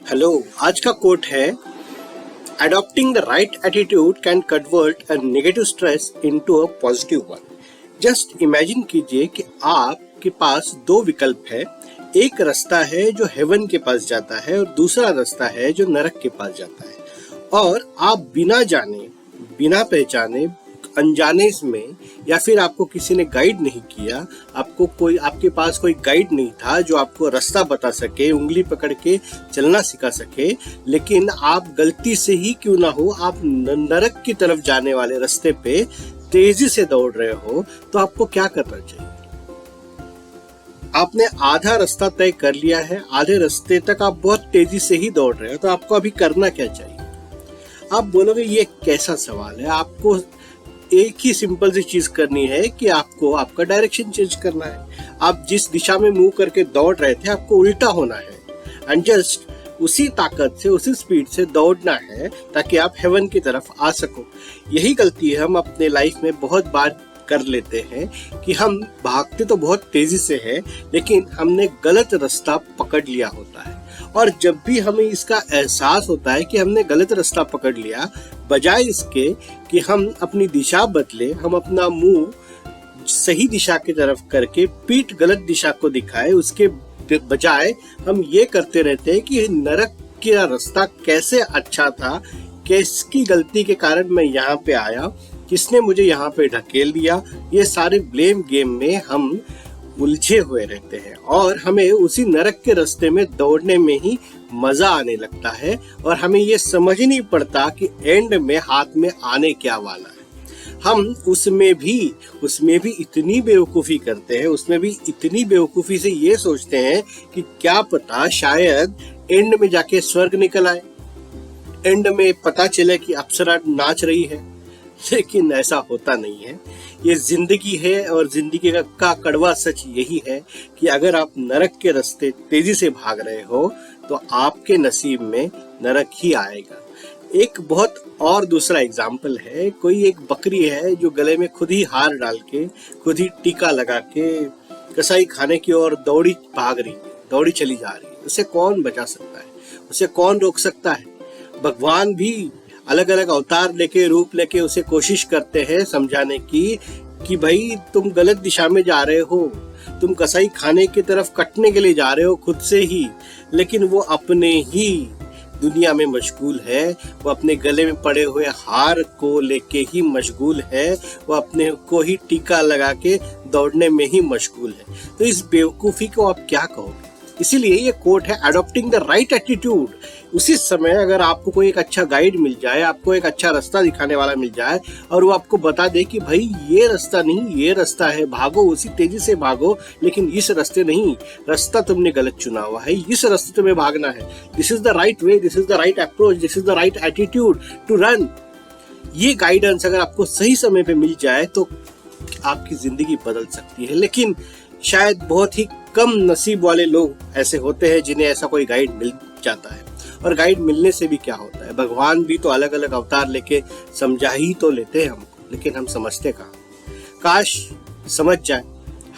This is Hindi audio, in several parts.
हेलो, आज का कोट है adopting the right attitude can convert a negative stress into a positive one. Just imagine कीजिए कि आपके पास दो विकल्प है। एक रास्ता है जो हेवन के पास जाता है और दूसरा रास्ता है जो नरक के पास जाता है। और आप बिना जाने, बिना पहचाने, अनजाने में, या फिर आपको किसी ने गाइड नहीं किया, आपके पास कोई गाइड नहीं था जो आपको रास्ता बता सके, उंगली पकड़ के चलना सिखा सके, लेकिन आप गलती से ही क्यों ना हो आप नरक की तरफ जाने वाले रास्ते पे तेजी से दौड़ रहे हो, तो आपको क्या करना चाहिए? आपने आधा रास्ता तय कर लिया है, आधे रास्ते तक आप बहुत तेजी से ही दौड़ रहे हो, तो आपको अभी करना क्या चाहिए? आप बोलोगे ये कैसा सवाल है। आपको एक ही सिंपल सी चीज करनी है कि आपको आपका डायरेक्शन चेंज करना है। आप जिस दिशा में मूव करके दौड़ रहे थे, आपको उल्टा होना है एंड जस्ट उसी ताकत से, उसी स्पीड से दौड़ना है ताकि आप हेवन की तरफ आ सको। यही गलती हम अपने लाइफ में बहुत बार कर लेते हैं कि हम भागते तो बहुत तेजी से हैं, लेकिन हमने गलत रास्ता पकड़ लिया होता है। और जब भी हमें इसका एहसास होता है कि हमने गलत रास्ता पकड़ लिया, बजाय इसके कि हम अपनी दिशा बदले, हम अपना मुंह सही दिशा की तरफ करके पीठ गलत दिशा को दिखाए, उसके बजाय हम ये करते रहते हैं कि नरक का रास्ता कैसे अच्छा था, किसकी गलती के कारण मैं यहाँ पे आया, किसने मुझे यहाँ पे ढकेल दिया। ये सारे ब्लेम गेम में हम उलझे हुए रहते हैं और हमें उसी नरक के रास्ते में दौड़ने में ही मजा आने लगता है और हमें ये समझ नहीं पड़ता कि एंड में हाथ में आने क्या वाला है। हम उसमें भी इतनी बेवकूफी करते हैं, उसमें भी इतनी बेवकूफी से ये सोचते हैं कि क्या पता शायद एंड में जाके स्वर्ग निकल आए, एंड में पता चले कि अप्सरा नाच रही है, लेकिन ऐसा होता नहीं है। ये जिंदगी है और जिंदगी का कड़वा सच यही है कि अगर आप नरक के रास्ते तेजी से भाग रहे हो तो आपके नसीब में नरक ही आएगा। एक बहुत और दूसरा एग्जाम्पल है, कोई एक बकरी है जो गले में खुद ही हार डाल के, खुद ही टीका लगा के कसाई खाने की ओर दौड़ी चली जा रही है। उसे कौन बचा सकता है? उसे कौन रोक सकता है? भगवान भी अलग अलग अवतार लेके, रूप लेके उसे कोशिश करते हैं समझाने की कि भाई तुम गलत दिशा में जा रहे हो, तुम कसाई खाने की तरफ कटने के लिए जा रहे हो खुद से ही, लेकिन वो अपने ही दुनिया में मशगूल है, वो अपने गले में पड़े हुए हार को लेके ही मशगूल है, वो अपने को ही टीका लगा के दौड़ने में ही मशगूल है। तो इस बेवकूफी को आप क्या कहोगे? इसीलिए ये कोट है अडॉप्टिंग द राइट एटीट्यूड। उसी समय अगर आपको कोई एक अच्छा गाइड मिल जाए, आपको एक अच्छा रास्ता दिखाने वाला मिल जाए और वो आपको बता दे कि भाई ये रास्ता नहीं, ये रास्ता है, भागो, उसी तेजी से भागो, लेकिन इस रास्ते नहीं, रास्ता तुमने गलत चुना हुआ है, इस रास्ते तुम्हें भागना है, this is the right way, this is the right approach, this is the right attitude to run. ये गाइडेंस अगर आपको सही समय पे मिल जाए तो आपकी जिंदगी बदल सकती है। लेकिन शायद बहुत ही कम नसीब वाले लोग ऐसे होते हैं जिन्हें ऐसा कोई गाइड मिल जाता है। और गाइड मिलने से भी क्या होता है? भगवान भी तो अलग अलग अवतार लेके समझा ही तो लेते हैं हमको, लेकिन हम समझते कहाँ? काश समझ जाए।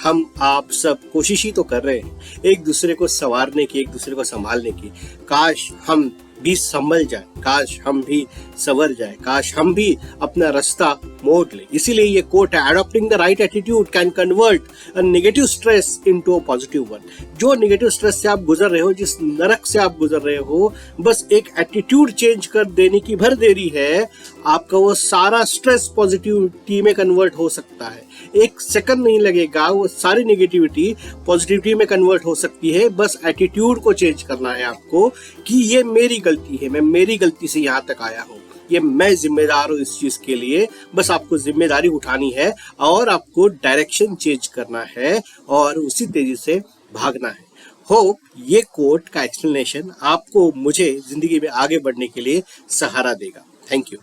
हम आप सब कोशिश ही तो कर रहे हैं एक दूसरे को संवारने की, एक दूसरे को संभालने की। काश हम भी संभल जाए, काश हम भी संवर जाए, काश हम भी अपना रास्ता मोड़ ले। इसीलिए ये कोट है adopting the right attitude can convert a negative stress into a positive one. जो नेगेटिव स्ट्रेस से आप गुजर रहे हो, जिस नरक से आप गुजर रहे हो, बस एक एटीट्यूड चेंज कर देने की भर देरी है, आपका वो सारा स्ट्रेस पॉजिटिविटी में कन्वर्ट हो सकता है। एक सेकंड नहीं लगेगा, वो सारी नेगेटिविटी पॉजिटिविटी में कन्वर्ट हो सकती है। बस एटीट्यूड को चेंज करना है आपको कि ये मेरी गलती है, मैं मेरी गलती से यहाँ तक आया हूँ, ये मैं जिम्मेदार हूँ इस चीज के लिए। बस आपको जिम्मेदारी उठानी है और आपको डायरेक्शन चेंज करना है और उसी तेजी से भागना है। होप ये कोट का एक्सप्लेनेशन आपको, मुझे जिंदगी में आगे बढ़ने के लिए सहारा देगा। Thank you.